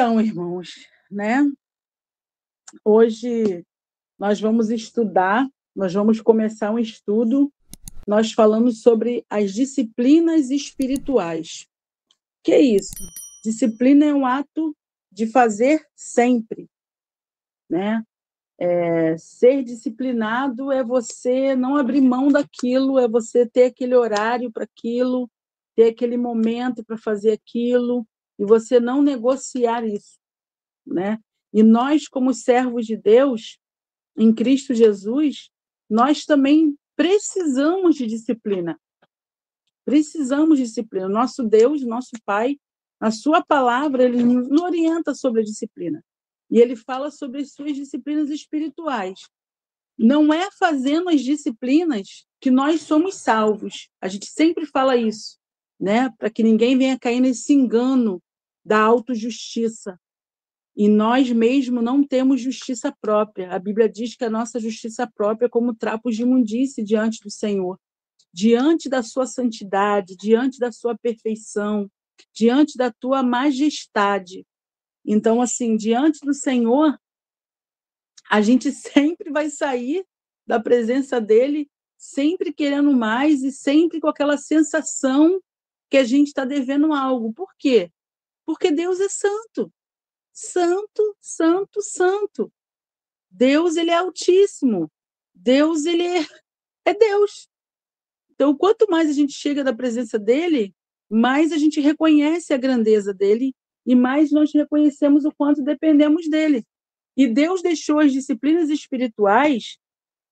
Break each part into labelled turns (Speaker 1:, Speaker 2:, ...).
Speaker 1: Então, irmãos, né? Hoje nós vamos começar um estudo. Nós falamos sobre as disciplinas espirituais. Que é isso? Disciplina é um ato de fazer sempre, né? Ser disciplinado é você não abrir mão daquilo, é você ter aquele horário para aquilo, ter aquele momento para fazer aquilo, e você não negociar isso, né? E nós, como servos de Deus, em Cristo Jesus, nós também precisamos de disciplina. Precisamos de disciplina. Nosso Deus, nosso Pai, na sua palavra, ele nos orienta sobre a disciplina. E ele fala sobre as suas disciplinas espirituais. Não é fazendo as disciplinas que nós somos salvos. A gente sempre fala isso, né? Para que ninguém venha cair nesse engano da autojustiça. E nós mesmos não temos justiça própria. A Bíblia diz que a nossa justiça própria é como trapos de imundície diante do Senhor, diante da sua santidade, diante da sua perfeição, diante da tua majestade. Então, assim, diante do Senhor, a gente sempre vai sair da presença dele, sempre querendo mais e sempre com aquela sensação que a gente está devendo algo. Por quê? Porque Deus é santo. Santo, santo, santo. Deus, ele é altíssimo. Deus, ele é Deus. Então, quanto mais a gente chega da presença dele, mais a gente reconhece a grandeza dele e mais nós reconhecemos o quanto dependemos dele. E Deus deixou as disciplinas espirituais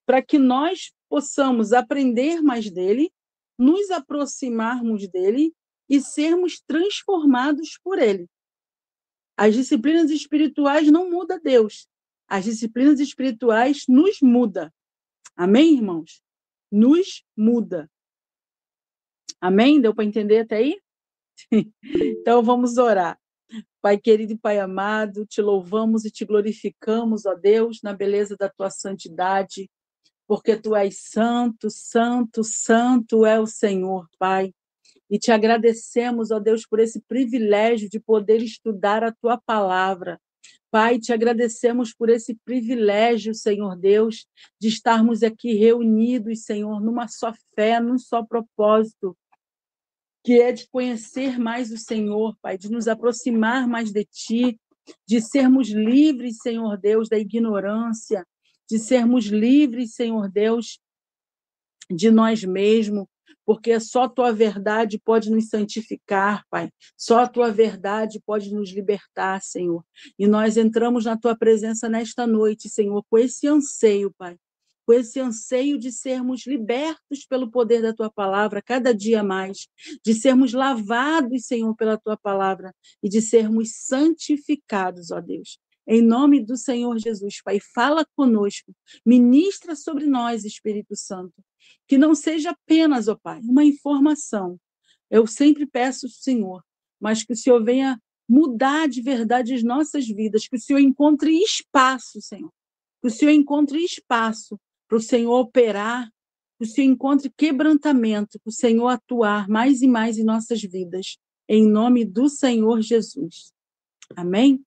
Speaker 1: para que nós possamos aprender mais dele, nos aproximarmos dele e sermos transformados por ele. As disciplinas espirituais não mudam Deus. As disciplinas espirituais nos mudam. Amém, irmãos? Nos muda. Amém? Deu para entender até aí? Então, vamos orar. Pai querido e Pai amado, te louvamos e te glorificamos, ó Deus, na beleza da tua santidade, porque tu és santo, santo, santo é o Senhor, Pai. E te agradecemos, ó Deus, por esse privilégio de poder estudar a tua palavra. Pai, te agradecemos por esse privilégio, Senhor Deus, de estarmos aqui reunidos, Senhor, numa só fé, num só propósito, que é de conhecer mais o Senhor, Pai, de nos aproximar mais de Ti, de sermos livres, Senhor Deus, da ignorância, de sermos livres, Senhor Deus, de nós mesmos, porque só a Tua verdade pode nos santificar, Pai. Só a Tua verdade pode nos libertar, Senhor. E nós entramos na Tua presença nesta noite, Senhor, com esse anseio, Pai, com esse anseio de sermos libertos pelo poder da Tua palavra, cada dia mais, de sermos lavados, Senhor, pela Tua palavra e de sermos santificados, ó Deus. Em nome do Senhor Jesus, Pai, fala conosco, ministra sobre nós, Espírito Santo, que não seja apenas, ó Pai, uma informação. Eu sempre peço, Senhor, mas que o Senhor venha mudar de verdade as nossas vidas, que o Senhor encontre espaço, Senhor, que o Senhor encontre espaço para o Senhor operar, que o Senhor encontre quebrantamento, que o Senhor atuar mais e mais em nossas vidas, em nome do Senhor Jesus. Amém?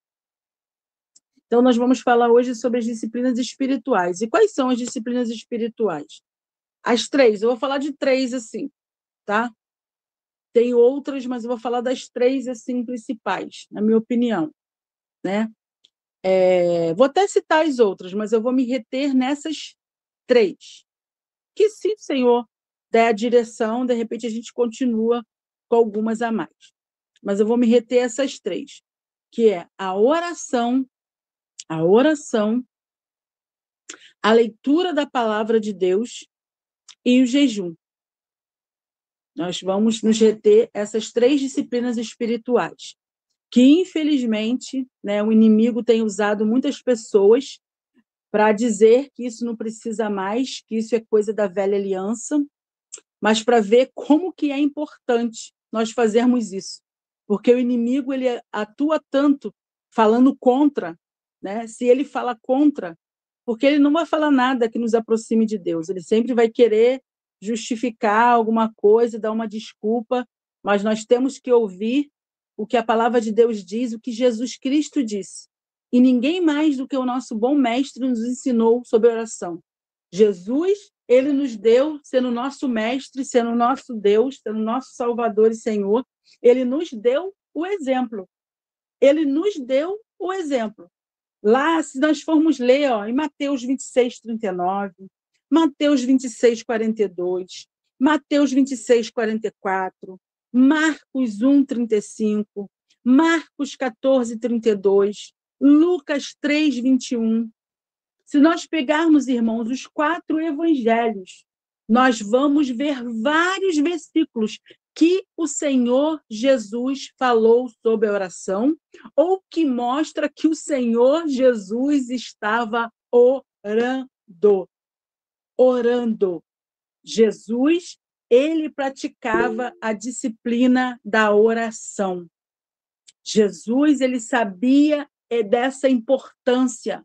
Speaker 1: Então, nós vamos falar hoje sobre as disciplinas espirituais. E quais são as disciplinas espirituais? As 3, eu vou falar de 3, assim, tá? Tem outras, mas eu vou falar das 3, assim, principais, na minha opinião, né? Vou até citar as outras, mas eu vou me reter nessas 3. Que se o Senhor der a direção, de repente a gente continua com algumas a mais. Mas eu vou me reter essas 3, que é a oração, a leitura da palavra de Deus e o jejum. Nós vamos nos reter essas 3 disciplinas espirituais, que, infelizmente, né, o inimigo tem usado muitas pessoas para dizer que isso não precisa mais, que isso é coisa da velha aliança, mas para ver como que é importante nós fazermos isso. Porque o inimigo ele atua tanto falando contra, né? Se ele fala contra, porque ele não vai falar nada que nos aproxime de Deus, ele sempre vai querer justificar alguma coisa, dar uma desculpa, mas nós temos que ouvir o que a palavra de Deus diz, o que Jesus Cristo disse. E ninguém mais do que o nosso bom mestre nos ensinou sobre oração. Jesus, ele nos deu, sendo nosso mestre, sendo nosso Deus, sendo nosso Salvador e Senhor, ele nos deu o exemplo. Ele nos deu o exemplo. Lá, se nós formos ler, em Mateus 26, 39, Mateus 26, 42, Mateus 26, 44, Marcos 1, 35, Marcos 14, 32, Lucas 3, 21. Se nós pegarmos, irmãos, os 4 evangelhos, nós vamos ver vários versículos que o Senhor Jesus falou sobre a oração, ou que mostra que o Senhor Jesus estava orando. Orando. Jesus, ele praticava a disciplina da oração. Jesus, ele sabia dessa importância.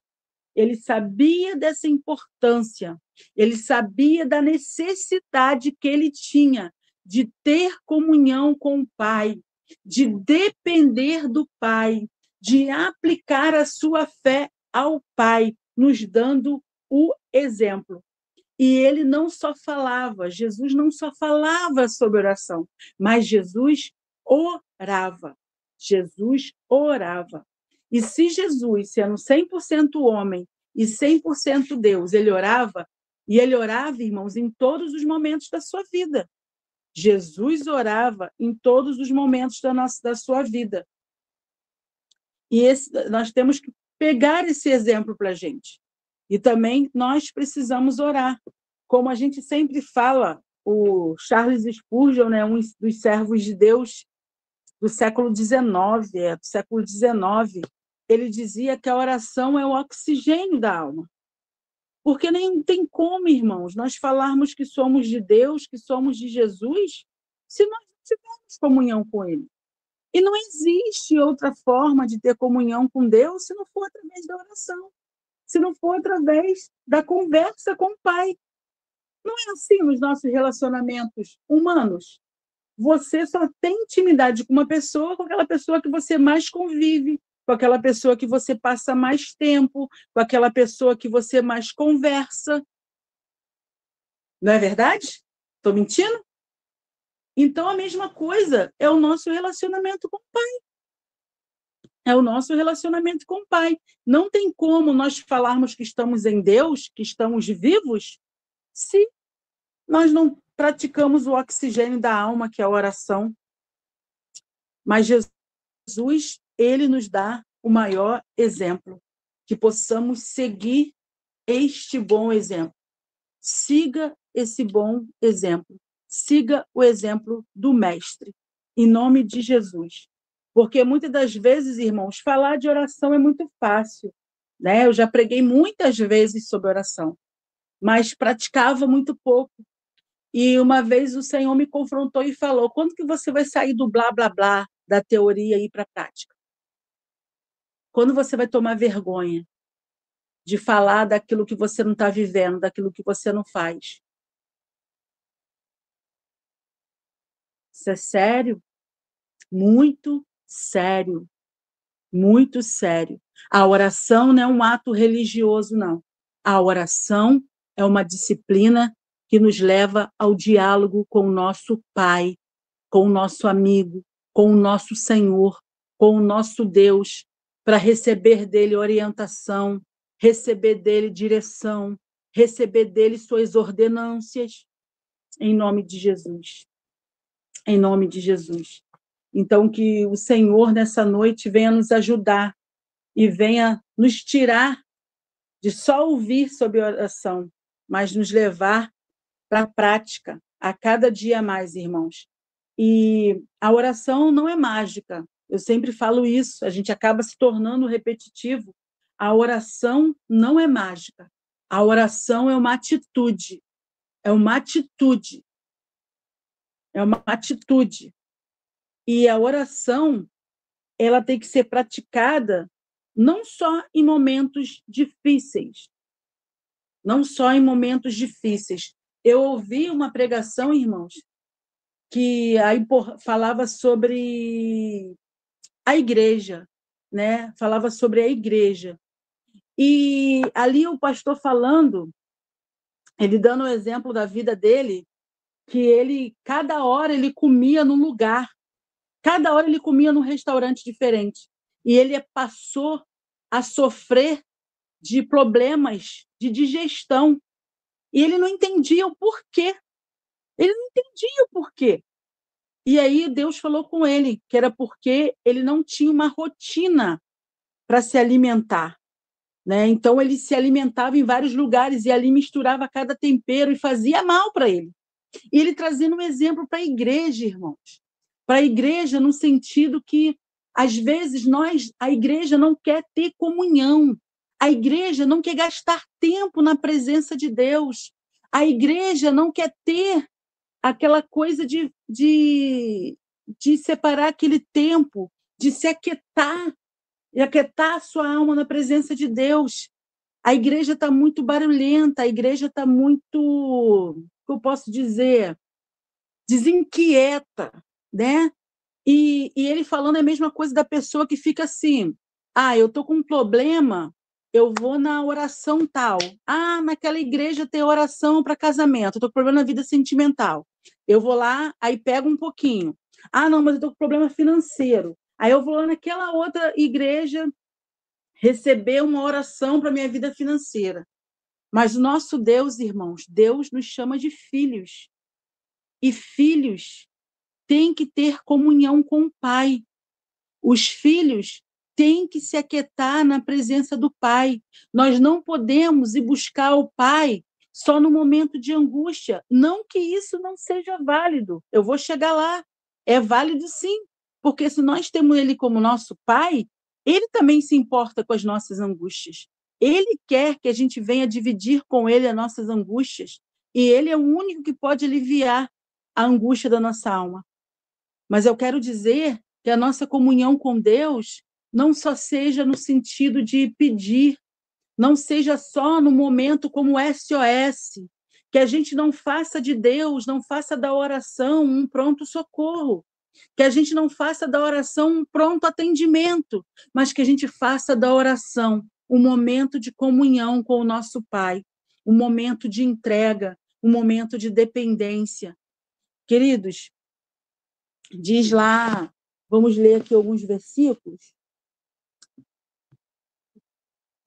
Speaker 1: Ele sabia dessa importância. Ele sabia da necessidade que ele tinha de ter comunhão com o Pai, de depender do Pai, de aplicar a sua fé ao Pai, nos dando o exemplo. E ele não só falava, Jesus não só falava sobre oração, mas Jesus orava. Jesus orava. E se Jesus, sendo 100% homem e 100% Deus, ele orava, irmãos, em todos os momentos da sua vida. Jesus orava em todos os momentos da sua vida. E nós temos que pegar esse exemplo para a gente. E também nós precisamos orar. Como a gente sempre fala, o Charles Spurgeon, né, um dos servos de Deus do século XIX, ele dizia que a oração é o oxigênio da alma. Porque nem tem como, irmãos, nós falarmos que somos de Deus, que somos de Jesus, se nós não tivermos comunhão com Ele. E não existe outra forma de ter comunhão com Deus se não for através da oração, se não for através da conversa com o Pai. Não é assim nos nossos relacionamentos humanos. Você só tem intimidade com uma pessoa, com aquela pessoa que você mais convive, com aquela pessoa que você passa mais tempo, com aquela pessoa que você mais conversa. Não é verdade? Estou mentindo? Então, a mesma coisa é o nosso relacionamento com o Pai. É o nosso relacionamento com o Pai. Não tem como nós falarmos que estamos em Deus, que estamos vivos, se nós não praticamos o oxigênio da alma, que é a oração. Mas Jesus, ele nos dá o maior exemplo, que possamos seguir este bom exemplo. Siga esse bom exemplo. Siga o exemplo do Mestre, em nome de Jesus. Porque muitas das vezes, irmãos, falar de oração é muito fácil, né? Eu já preguei muitas vezes sobre oração, mas praticava muito pouco. E uma vez o Senhor me confrontou e falou: quando que você vai sair do blá, blá, blá, da teoria e ir para a prática? Quando você vai tomar vergonha de falar daquilo que você não está vivendo, daquilo que você não faz? Isso é sério? Muito sério. Muito sério. A oração não é um ato religioso, não. A oração é uma disciplina que nos leva ao diálogo com o nosso Pai, com o nosso amigo, com o nosso Senhor, com o nosso Deus, para receber dele orientação, receber dele direção, receber dele suas ordenâncias, em nome de Jesus. Em nome de Jesus. Então, que o Senhor, nessa noite, venha nos ajudar e venha nos tirar de só ouvir sobre oração, mas nos levar para a prática, a cada dia mais, irmãos. E a oração não é mágica. Eu sempre falo isso, a gente acaba se tornando repetitivo. A oração não é mágica. A oração é uma atitude. É uma atitude. É uma atitude. E a oração, ela tem que ser praticada não só em momentos difíceis. Não só em momentos difíceis. Eu ouvi uma pregação, irmãos, que aí falava sobre a igreja, né? Falava sobre a igreja. E ali o pastor falando, ele dando o exemplo da vida dele, que ele, cada hora ele comia num lugar, cada hora ele comia num restaurante diferente. E ele passou a sofrer de problemas de digestão. E ele não entendia o porquê. Ele não entendia o porquê. E aí Deus falou com ele, que era porque ele não tinha uma rotina para se alimentar, né? Então ele se alimentava em vários lugares e ali misturava cada tempero e fazia mal para ele. E ele trazendo um exemplo para a igreja, irmãos. Para a igreja no sentido que às vezes a igreja não quer ter comunhão. A igreja não quer gastar tempo na presença de Deus. A igreja não quer ter aquela coisa de separar aquele tempo, de se aquietar, e aquietar a sua alma na presença de Deus. A igreja está muito barulhenta, a igreja está muito, o que eu posso dizer, desinquieta, né? E ele falando a mesma coisa da pessoa que fica assim, eu estou com um problema, eu vou na oração tal. Naquela igreja tem oração para casamento, eu estou com problema na vida sentimental. Eu vou lá, aí pego um pouquinho. Não, mas eu estou com problema financeiro. Aí eu vou lá naquela outra igreja receber uma oração para minha vida financeira. Mas o nosso Deus, irmãos, Deus nos chama de filhos. E filhos têm que ter comunhão com o Pai. Os filhos têm que se aquietar na presença do Pai. Nós não podemos ir buscar o Pai só no momento de angústia. Não que isso não seja válido. Eu vou chegar lá. É válido sim, porque se nós temos Ele como nosso Pai, Ele também se importa com as nossas angústias. Ele quer que a gente venha dividir com Ele as nossas angústias. E Ele é o único que pode aliviar a angústia da nossa alma. Mas eu quero dizer que a nossa comunhão com Deus não só seja no sentido de pedir, não seja só no momento como SOS, que a gente não faça de Deus, não faça da oração um pronto socorro, que a gente não faça da oração um pronto atendimento, mas que a gente faça da oração um momento de comunhão com o nosso Pai, um momento de entrega, um momento de dependência. Queridos, diz lá, vamos ler aqui alguns versículos.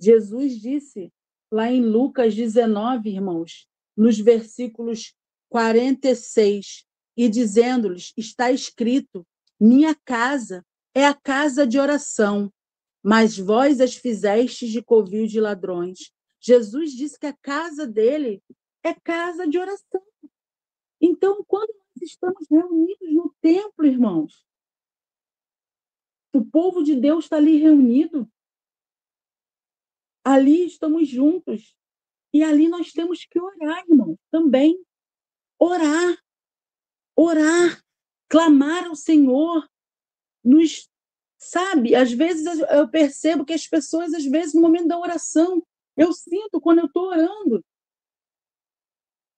Speaker 1: Jesus disse lá em Lucas 19, irmãos, nos versículos 46, e dizendo-lhes, está escrito, minha casa é a casa de oração, mas vós as fizestes de covil de ladrões. Jesus disse que a casa dele é casa de oração. Então, quando nós estamos reunidos no templo, irmãos, o povo de Deus está ali reunido, ali estamos juntos, e ali nós temos que orar, irmão, também. Orar, clamar ao Senhor, sabe, às vezes eu percebo que as pessoas, às vezes, no momento da oração, eu sinto quando eu estou orando,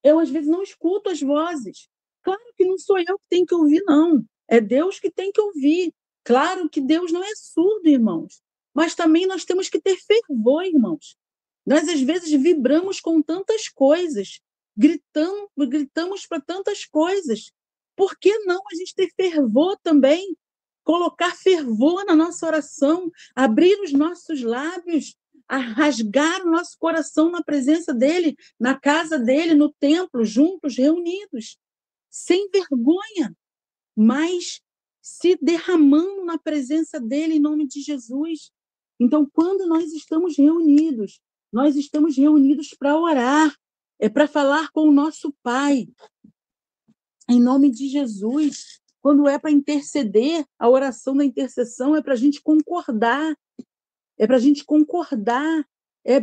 Speaker 1: eu às vezes não escuto as vozes. Claro que não sou eu que tenho que ouvir, não. É Deus que tem que ouvir. Claro que Deus não é surdo, irmãos. Mas também nós temos que ter fervor, irmãos. Nós, às vezes, vibramos com tantas coisas, gritamos para tantas coisas. Por que não a gente ter fervor também? Colocar fervor na nossa oração, abrir os nossos lábios, a rasgar o nosso coração na presença dele, na casa dele, no templo, juntos, reunidos, sem vergonha, mas se derramando na presença dele em nome de Jesus. Então, quando nós estamos reunidos para orar, é para falar com o nosso Pai, em nome de Jesus. Quando é para interceder, a oração da intercessão é para a gente concordar,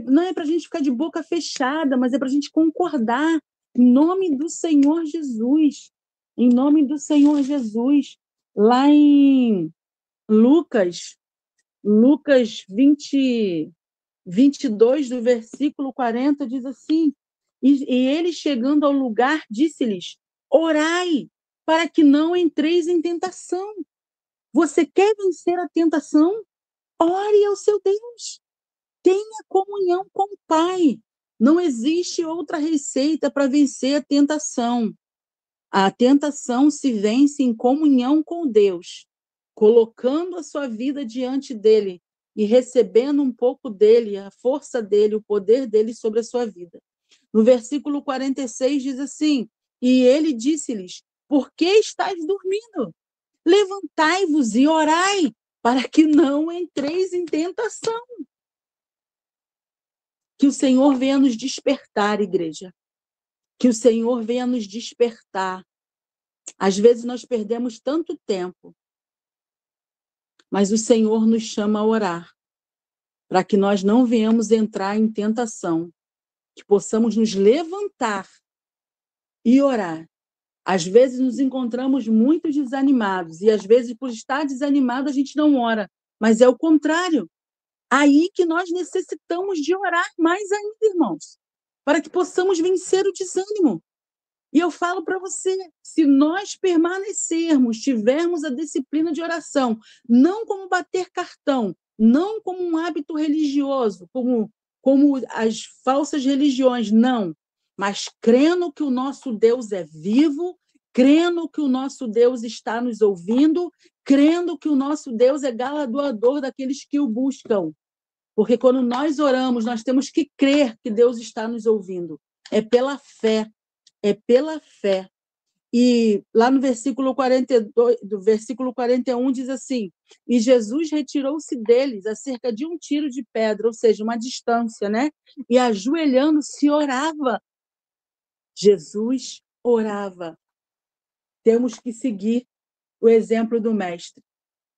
Speaker 1: não é para a gente ficar de boca fechada, mas é para a gente concordar, em nome do Senhor Jesus, lá em Lucas 22, do versículo 40, diz assim, e ele chegando ao lugar, disse-lhes, orai, para que não entreis em tentação. Você quer vencer a tentação? Ore ao seu Deus. Tenha comunhão com o Pai. Não existe outra receita para vencer a tentação. A tentação se vence em comunhão com Deus, colocando a sua vida diante dele e recebendo um pouco dele, a força dele, o poder dele sobre a sua vida. No versículo 46 diz assim: E ele disse-lhes: Por que estáis dormindo? Levantai-vos e orai, para que não entreis em tentação. Que o Senhor venha nos despertar, igreja. Que o Senhor venha nos despertar. Às vezes nós perdemos tanto tempo, mas o Senhor nos chama a orar, para que nós não venhamos entrar em tentação, que possamos nos levantar e orar. Às vezes nos encontramos muito desanimados, e às vezes, por estar desanimado, a gente não ora, mas é o contrário. Aí que nós necessitamos de orar mais ainda, irmãos, para que possamos vencer o desânimo. E eu falo para você, se nós permanecermos, tivermos a disciplina de oração, não como bater cartão, não como um hábito religioso, como as falsas religiões, não, mas crendo que o nosso Deus é vivo, crendo que o nosso Deus está nos ouvindo, crendo que o nosso Deus é galardoador daqueles que o buscam. Porque quando nós oramos, nós temos que crer que Deus está nos ouvindo. É pela fé. É pela fé. E lá no versículo 42, do versículo 41 diz assim: E Jesus retirou-se deles a cerca de um tiro de pedra, ou seja, uma distância, né? E ajoelhando-se orava. Jesus orava. Temos que seguir o exemplo do mestre.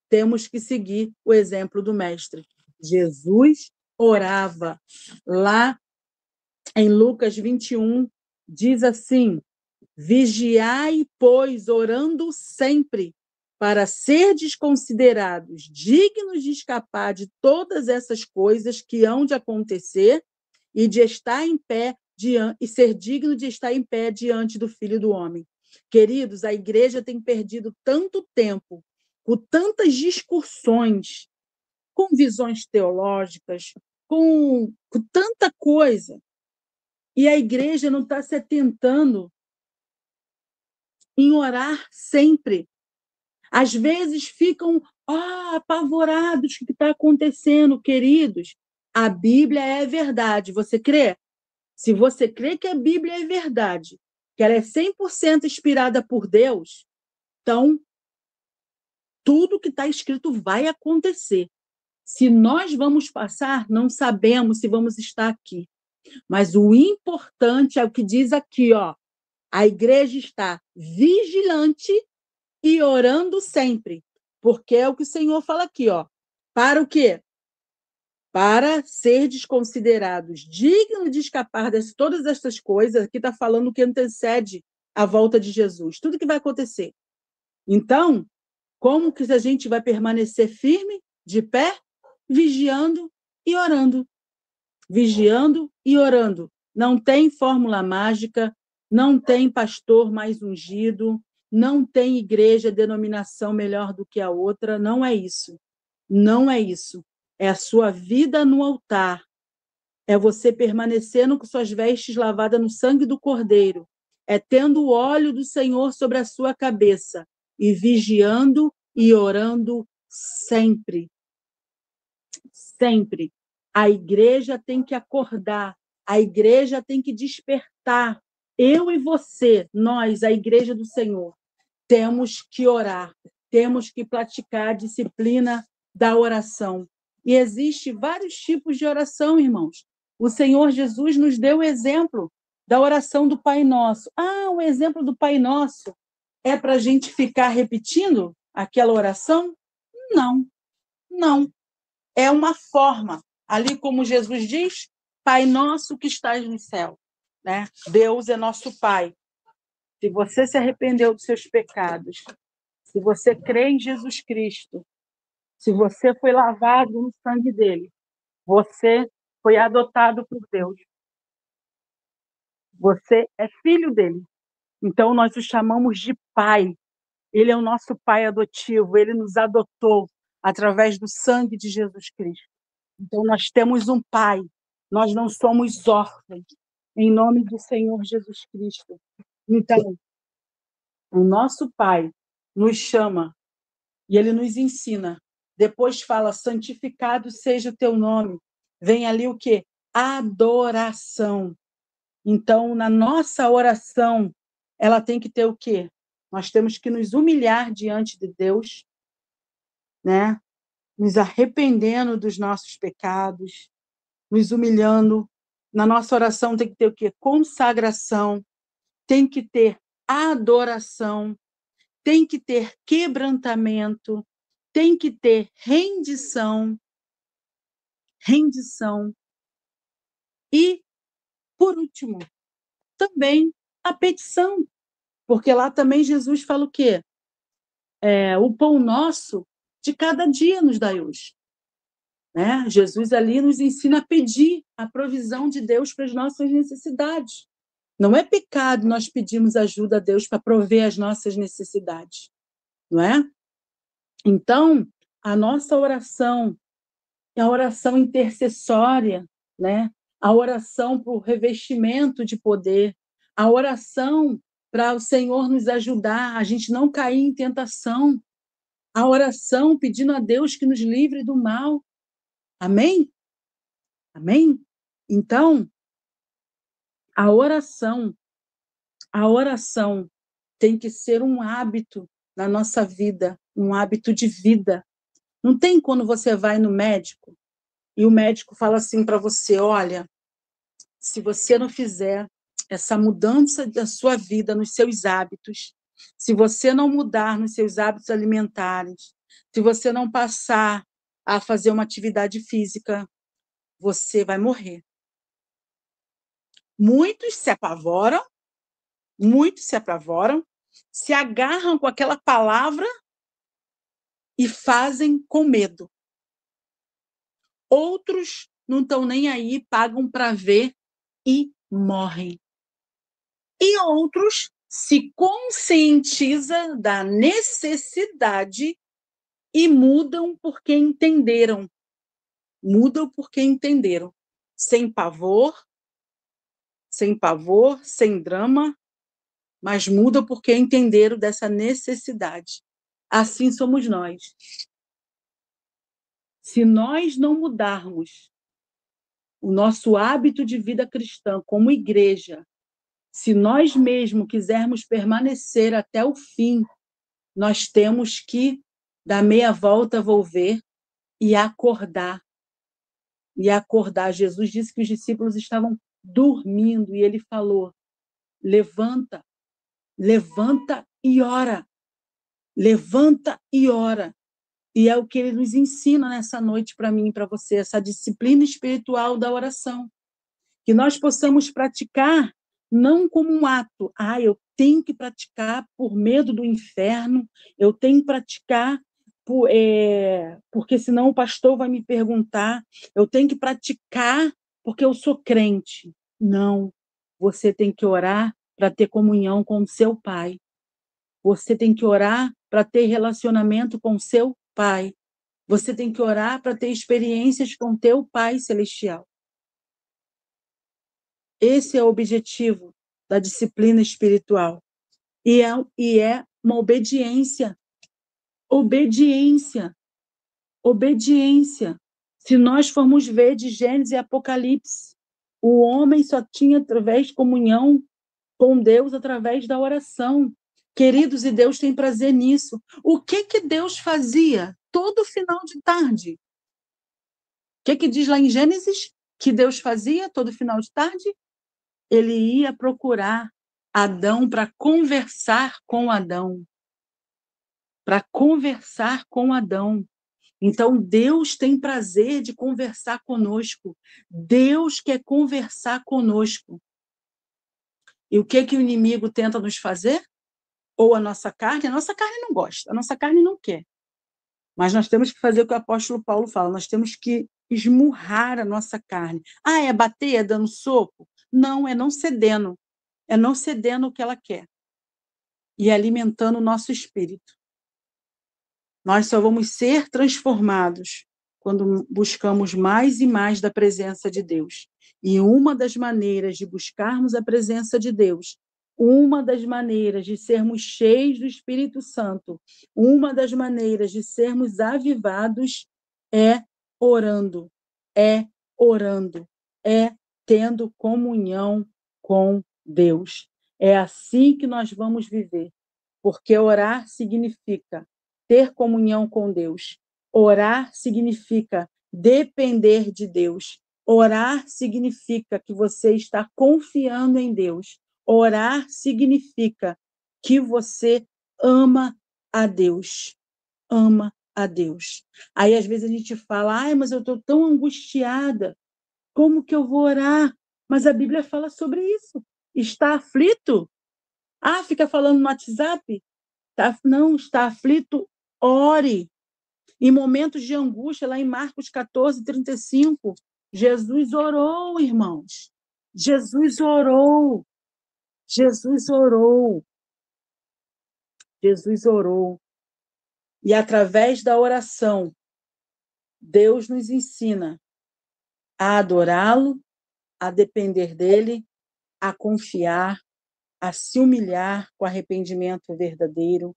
Speaker 1: Temos que seguir o exemplo do mestre. Jesus orava. Lá em Lucas 21 diz assim: Vigiai, pois, orando sempre, para serdes considerados dignos de escapar de todas essas coisas que hão de acontecer e de estar em pé e ser digno de estar em pé diante do Filho do Homem. Queridos, a igreja tem perdido tanto tempo com tantas discussões, com visões teológicas, com tanta coisa, e a igreja não está se atentando em orar sempre. Às vezes ficam apavorados com o que está acontecendo, queridos. A Bíblia é verdade. Você crê? Se você crê que a Bíblia é verdade, que ela é 100% inspirada por Deus, então tudo que está escrito vai acontecer. Se nós vamos passar, não sabemos se vamos estar aqui. Mas o importante é o que diz aqui, ó. A igreja está vigilante e orando sempre. Porque é o que o Senhor fala aqui, ó. Para o quê? Para ser desconsiderados, dignos de escapar de todas essas coisas. Aqui está falando o que antecede a volta de Jesus. Tudo que vai acontecer. Então, como que a gente vai permanecer firme, de pé, vigiando e orando? Vigiando e orando. Não tem fórmula mágica, não tem pastor mais ungido, não tem igreja, denominação melhor do que a outra, não é isso. Não é isso. É a sua vida no altar. É você permanecendo com suas vestes lavadas no sangue do Cordeiro. É tendo o óleo do Senhor sobre a sua cabeça e vigiando e orando sempre. Sempre. A igreja tem que acordar, a igreja tem que despertar. Eu e você, nós, a igreja do Senhor, temos que orar, temos que praticar a disciplina da oração. E existe vários tipos de oração, irmãos. O Senhor Jesus nos deu o exemplo da oração do Pai Nosso. O exemplo do Pai Nosso é para a gente ficar repetindo aquela oração? Não, não. É uma forma, ali como Jesus diz, Pai nosso que estás no céu, né? Deus é nosso Pai. Se você se arrependeu dos seus pecados, se você crê em Jesus Cristo, se você foi lavado no sangue dele, você foi adotado por Deus. Você é filho dele. Então nós o chamamos de Pai. Ele é o nosso pai adotivo, ele nos adotou através do sangue de Jesus Cristo. Então, nós temos um pai, nós não somos órfãos, em nome do Senhor Jesus Cristo. Então, o nosso pai nos chama e ele nos ensina. Depois fala, santificado seja o teu nome. Vem ali o quê? Adoração. Então, na nossa oração, ela tem que ter o quê? Nós temos que nos humilhar diante de Deus, né? Nos arrependendo dos nossos pecados, nos humilhando. Na nossa oração tem que ter o quê? Consagração, tem que ter adoração, tem que ter quebrantamento, tem que ter rendição, rendição. E, por último, também a petição, porque lá também Jesus fala o quê? O pão nosso de cada dia nos dai hoje. Né? Jesus ali nos ensina a pedir a provisão de Deus para as nossas necessidades. Não é pecado nós pedirmos ajuda a Deus para prover as nossas necessidades, não é? Então, a nossa oração é a oração intercessória, né? A oração para o revestimento de poder, a oração para o Senhor nos ajudar, a gente não cair em tentação, a oração pedindo a Deus que nos livre do mal. Amém? Amém? Então, a oração tem que ser um hábito na nossa vida, um hábito de vida. Não tem quando você vai no médico e o médico fala assim para você, olha, se você não fizer essa mudança da sua vida nos seus hábitos, se você não mudar nos seus hábitos alimentares, se você não passar a fazer uma atividade física, você vai morrer. Muitos se apavoram, se agarram com aquela palavra e fazem com medo. Outros não estão nem aí, pagam para ver e morrem. E outros se conscientizam da necessidade e mudam porque entenderam. Mudam porque entenderam. Sem pavor, sem drama, mas mudam porque entenderam dessa necessidade. Assim somos nós. Se nós não mudarmos o nosso hábito de vida cristã como igreja, se nós mesmos quisermos permanecer até o fim, nós temos que dar meia volta, volver e acordar. E acordar. Jesus disse que os discípulos estavam dormindo e ele falou, levanta, levanta e ora. Levanta e ora. E é o que ele nos ensina nessa noite para mim e para você, essa disciplina espiritual da oração. Que nós possamos praticar não como um ato, eu tenho que praticar por medo do inferno, eu tenho que praticar porque senão o pastor vai me perguntar, eu tenho que praticar porque eu sou crente. Não, você tem que orar para ter comunhão com o seu Pai. Você tem que orar para ter relacionamento com o seu Pai. Você tem que orar para ter experiências com o teu Pai Celestial. Esse é o objetivo da disciplina espiritual. E é uma obediência. Obediência. Obediência. Se nós formos ver de Gênesis e Apocalipse, o homem só tinha através de comunhão com Deus através da oração. Queridos, e Deus tem prazer nisso. O que Deus fazia todo final de tarde? O que diz lá em Gênesis que Deus fazia todo final de tarde? Ele ia procurar Adão para conversar com Adão. Para conversar com Adão. Então, Deus tem prazer de conversar conosco. Deus quer conversar conosco. E o que o inimigo tenta nos fazer? Ou a nossa carne? A nossa carne não gosta, a nossa carne não quer. Mas nós temos que fazer o que o apóstolo Paulo fala, nós temos que esmurrar a nossa carne. É bater, é dando soco? Não, é não cedendo. É não cedendo o que ela quer. e alimentando o nosso espírito. Nós só vamos ser transformados quando buscamos mais e mais da presença de Deus. E uma das maneiras de buscarmos a presença de Deus, uma das maneiras de sermos cheios do Espírito Santo, uma das maneiras de sermos avivados é orando, é orando, é tendo comunhão com Deus. É assim que nós vamos viver, porque orar significa ter comunhão com Deus. Orar significa depender de Deus. Orar significa que você está confiando em Deus. Orar significa que você ama a Deus. Ama a Deus. Aí, às vezes, a gente fala, ai, mas eu estou tão angustiada. Como que eu vou orar? Mas a Bíblia fala sobre isso. Está aflito? Ah, fica falando no WhatsApp? Não, está aflito? Ore. Em momentos de angústia, lá em Marcos 14:35, Jesus orou, irmãos. Jesus orou. Jesus orou. Jesus orou. E através da oração, Deus nos ensina a adorá-lo, a depender dele, a confiar, a se humilhar com arrependimento verdadeiro.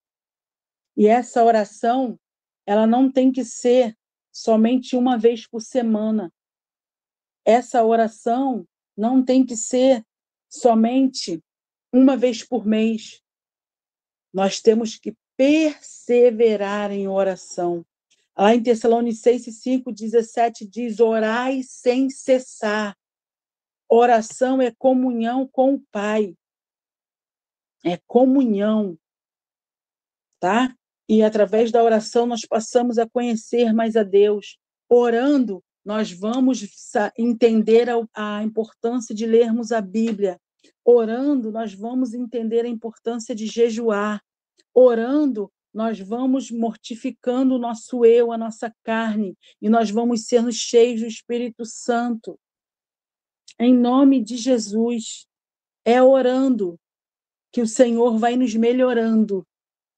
Speaker 1: E essa oração, ela não tem que ser somente uma vez por semana. Essa oração não tem que ser somente uma vez por mês. Nós temos que perseverar em oração. Lá em Tessalonicenses 5:17 diz: orai sem cessar. Oração é comunhão com o Pai. É comunhão, tá? E através da oração nós passamos a conhecer mais a Deus. Orando, nós vamos entender a importância de lermos a Bíblia. Orando, nós vamos entender a importância de jejuar. Orando, nós vamos mortificando o nosso eu, a nossa carne, e nós vamos sendo cheios do Espírito Santo. Em nome de Jesus. É orando que o Senhor vai nos melhorando,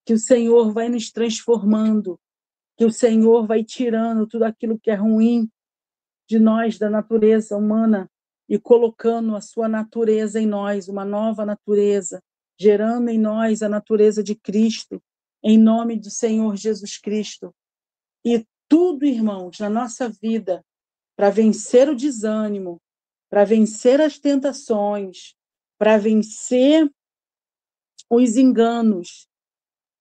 Speaker 1: que o Senhor vai nos transformando, que o Senhor vai tirando tudo aquilo que é ruim de nós, da natureza humana, e colocando a sua natureza em nós, uma nova natureza, gerando em nós a natureza de Cristo, em nome do Senhor Jesus Cristo. E tudo, irmãos, na nossa vida, para vencer o desânimo, para vencer as tentações, para vencer os enganos,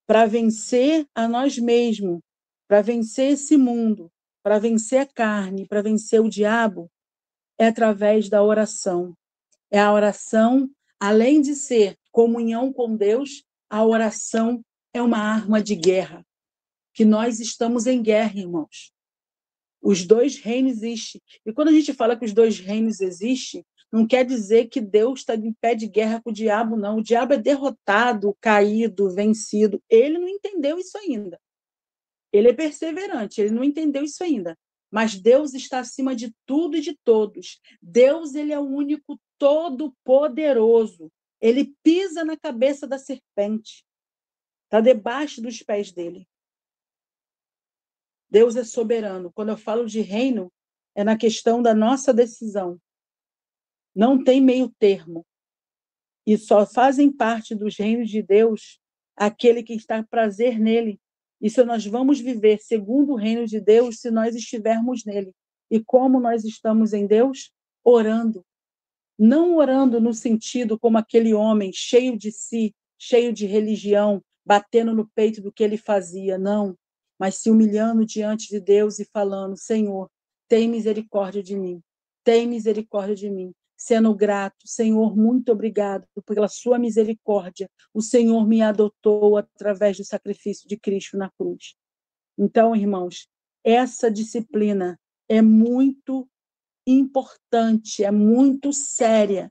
Speaker 1: para vencer a nós mesmos, para vencer esse mundo, para vencer a carne, para vencer o diabo, é através da oração. É a oração, além de ser comunhão com Deus, a oração é uma arma de guerra, que nós estamos em guerra, irmãos. Os dois reinos existem. E quando a gente fala que os dois reinos existem, não quer dizer que Deus está em pé de guerra com o diabo, não. O diabo é derrotado, caído, vencido. Ele não entendeu isso ainda. Ele é perseverante, ele não entendeu isso ainda. Mas Deus está acima de tudo e de todos. Deus, ele é o único todo-poderoso. Ele pisa na cabeça da serpente. Está debaixo dos pés dele. Deus é soberano. Quando eu falo de reino, é na questão da nossa decisão. Não tem meio termo. E só fazem parte dos reinos de Deus aquele que está prazer nele. E se nós vamos viver segundo o reino de Deus, se nós estivermos nele. E como nós estamos em Deus? Orando. Não orando no sentido como aquele homem cheio de si, cheio de religião, batendo no peito do que ele fazia, não. Mas se humilhando diante de Deus e falando: Senhor, tem misericórdia de mim. Tem misericórdia de mim. Sendo grato, Senhor, muito obrigado pela sua misericórdia. O Senhor me adotou através do sacrifício de Cristo na cruz. Então, irmãos, essa disciplina é muito importante, é muito séria.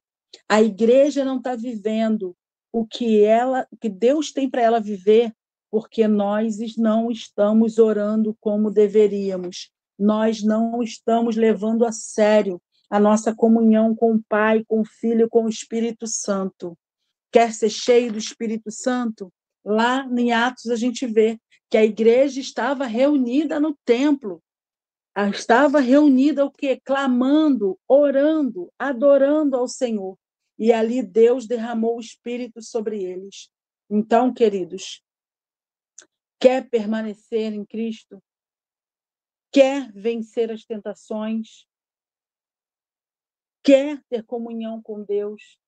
Speaker 1: A igreja não está vivendo o que Deus tem para ela viver, porque nós não estamos orando como deveríamos. Nós não estamos levando a sério a nossa comunhão com o Pai, com o Filho, com o Espírito Santo. Quer ser cheio do Espírito Santo? Lá em Atos a gente vê que a igreja estava reunida no templo. Estava reunida o quê? Clamando, orando, adorando ao Senhor. E ali Deus derramou o Espírito sobre eles. Então, queridos, quer permanecer em Cristo? Quer vencer as tentações? Quer ter comunhão com Deus?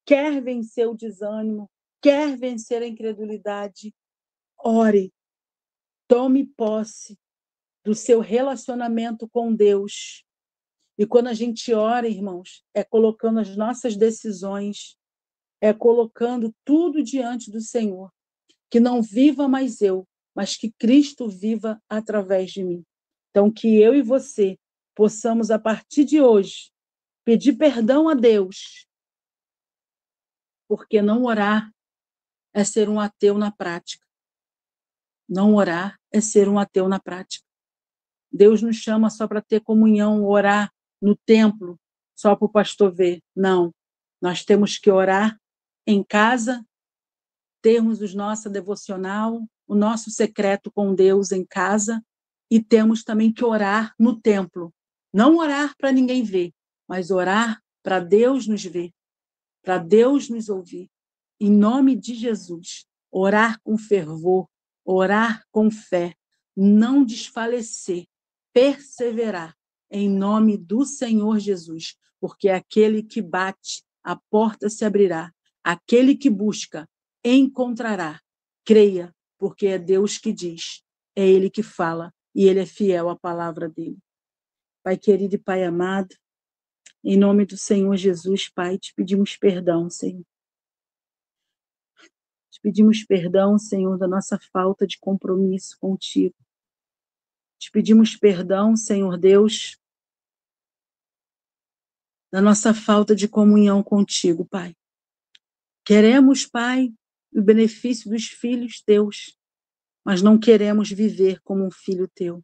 Speaker 1: Quer vencer o desânimo? Quer vencer a incredulidade? Ore, tome posse do seu relacionamento com Deus. E quando a gente ora, irmãos, é colocando as nossas decisões, é colocando tudo diante do Senhor. Que não viva mais eu, mas que Cristo viva através de mim. Então, que eu e você possamos, a partir de hoje, pedir perdão a Deus, porque não orar é ser um ateu na prática. Não orar é ser um ateu na prática. Deus nos chama só para ter comunhão, orar no templo, só para o pastor ver. Não. Nós temos que orar em casa, termos o nosso devocional, o nosso secreto com Deus em casa, e temos também que orar no templo. Não orar para ninguém ver, mas orar para Deus nos ver, para Deus nos ouvir. Em nome de Jesus, orar com fervor, orar com fé, não desfalecer, perseverar, em nome do Senhor Jesus, porque aquele que bate, a porta se abrirá, aquele que busca, encontrará. Creia, porque é Deus que diz, é Ele que fala, e Ele é fiel à palavra dele. Pai querido e Pai amado, em nome do Senhor Jesus, Pai, te pedimos perdão, Senhor. Te pedimos perdão, Senhor, da nossa falta de compromisso contigo. Te pedimos perdão, Senhor Deus, da nossa falta de comunhão contigo, Pai. Queremos, Pai, o benefício dos filhos teus, mas não queremos viver como um filho teu.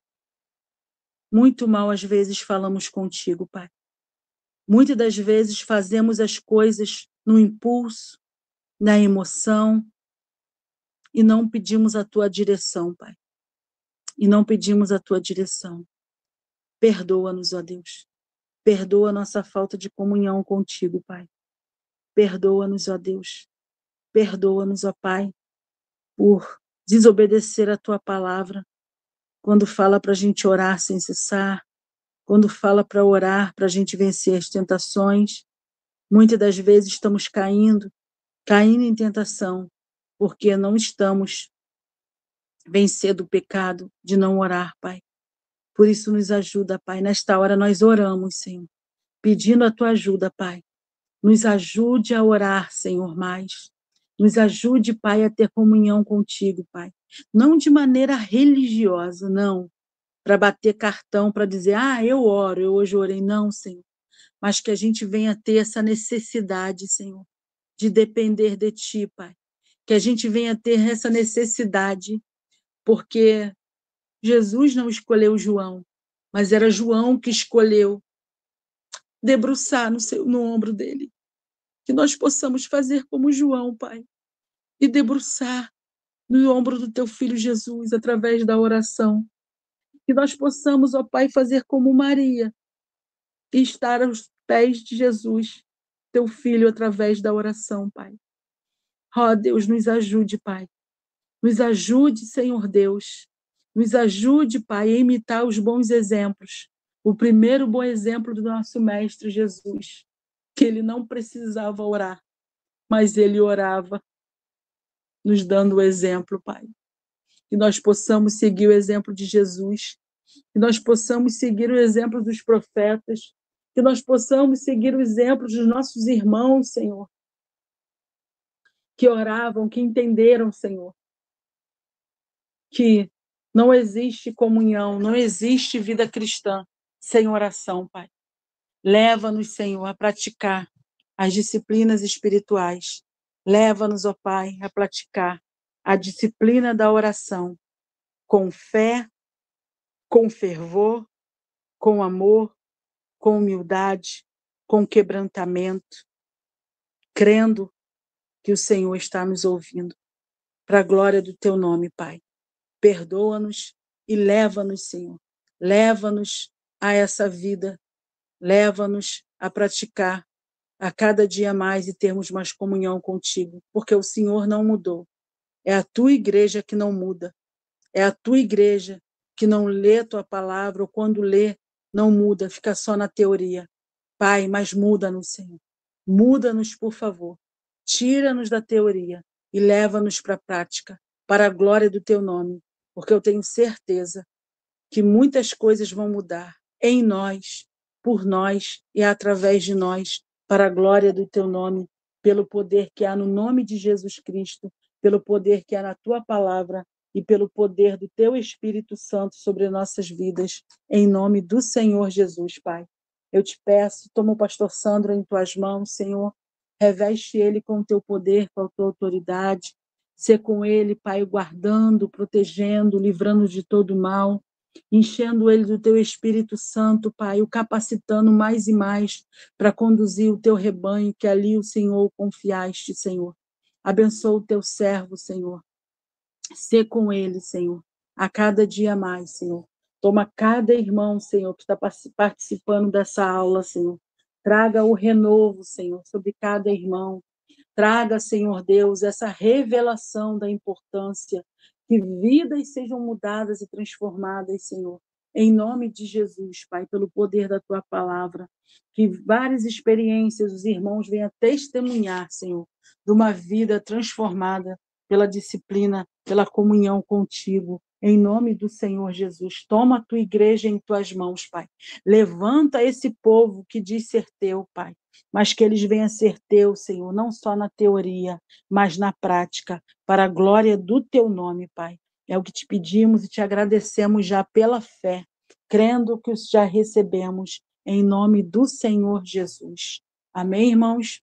Speaker 1: Muito mal às vezes falamos contigo, Pai. Muitas das vezes fazemos as coisas no impulso, na emoção, e não pedimos a tua direção, Pai. E não pedimos a tua direção. Perdoa-nos, ó Deus. Perdoa a nossa falta de comunhão contigo, Pai. Perdoa-nos, ó Deus. Perdoa-nos, ó Pai, por desobedecer a tua palavra, quando fala para a gente orar sem cessar, quando fala para orar para a gente vencer as tentações. Muitas das vezes estamos caindo em tentação, porque não estamos vencendo o pecado de não orar, Pai. Por isso nos ajuda, Pai. Nesta hora nós oramos, Senhor, pedindo a tua ajuda, Pai. Nos ajude a orar, Senhor, mais. Nos ajude, Pai, a ter comunhão contigo, Pai. Não de maneira religiosa, não, para bater cartão, para dizer, eu oro, eu hoje orei. Não, Senhor. Mas que a gente venha ter essa necessidade, Senhor, de depender de Ti, Pai. Que a gente venha ter essa necessidade, porque Jesus não escolheu João, mas era João que escolheu debruçar no ombro dele. Que nós possamos fazer como João, Pai, e debruçar no ombro do teu filho Jesus, através da oração. Que nós possamos, ó Pai, fazer como Maria, e estar aos pés de Jesus, teu filho, através da oração, Pai. Ó Deus, nos ajude, Pai. Nos ajude, Senhor Deus. Nos ajude, Pai, a imitar os bons exemplos. O primeiro bom exemplo do nosso Mestre Jesus, que ele não precisava orar, mas ele orava, nos dando o exemplo, Pai. Que nós possamos seguir o exemplo de Jesus, que nós possamos seguir o exemplo dos profetas, que nós possamos seguir o exemplo dos nossos irmãos, Senhor, que oravam, que entenderam, Senhor, que não existe comunhão, não existe vida cristã sem oração, Pai. Leva-nos, Senhor, a praticar as disciplinas espirituais. Leva-nos, ó Pai, a praticar a disciplina da oração, com fé, com fervor, com amor, com humildade, com quebrantamento, crendo que o Senhor está nos ouvindo. para a glória do teu nome, Pai. Perdoa-nos e leva-nos, Senhor. Leva-nos a essa vida, leva-nos a praticar a cada dia mais e termos mais comunhão contigo, porque o Senhor não mudou. É a tua igreja que não muda. É a tua igreja que não lê tua palavra, ou quando lê, não muda, fica só na teoria. Pai, mas muda-nos, Senhor. Muda-nos, por favor. Tira-nos da teoria e leva-nos para a prática, para a glória do teu nome, porque eu tenho certeza que muitas coisas vão mudar em nós, por nós e através de nós, para a glória do teu nome, pelo poder que há no nome de Jesus Cristo, pelo poder que há na tua palavra e pelo poder do teu Espírito Santo sobre nossas vidas, em nome do Senhor Jesus, Pai. Eu te peço, toma o pastor Sandro em tuas mãos, Senhor, reveste ele com o teu poder, com a tua autoridade, ser com ele, Pai, guardando, protegendo, livrando de todo mal, enchendo ele do teu Espírito Santo, Pai, o capacitando mais e mais para conduzir o teu rebanho, que ali o Senhor confiaste, Senhor. Abençoa o teu servo, Senhor. Sê com ele, Senhor, a cada dia mais, Senhor. Toma cada irmão, Senhor, que está participando dessa aula, Senhor. Traga o renovo, Senhor, sobre cada irmão. Traga, Senhor Deus, essa revelação da importância que vidas sejam mudadas e transformadas, Senhor. Em nome de Jesus, Pai, pelo poder da tua palavra, que várias experiências os irmãos venham testemunhar, Senhor, de uma vida transformada pela disciplina, pela comunhão contigo. Em nome do Senhor Jesus, toma a tua igreja em tuas mãos, Pai. Levanta esse povo que diz ser teu, Pai, mas que eles venham a ser teus, Senhor, não só na teoria, mas na prática, para a glória do teu nome, Pai. É o que te pedimos e te agradecemos já pela fé, crendo que os já recebemos, em nome do Senhor Jesus. Amém, irmãos?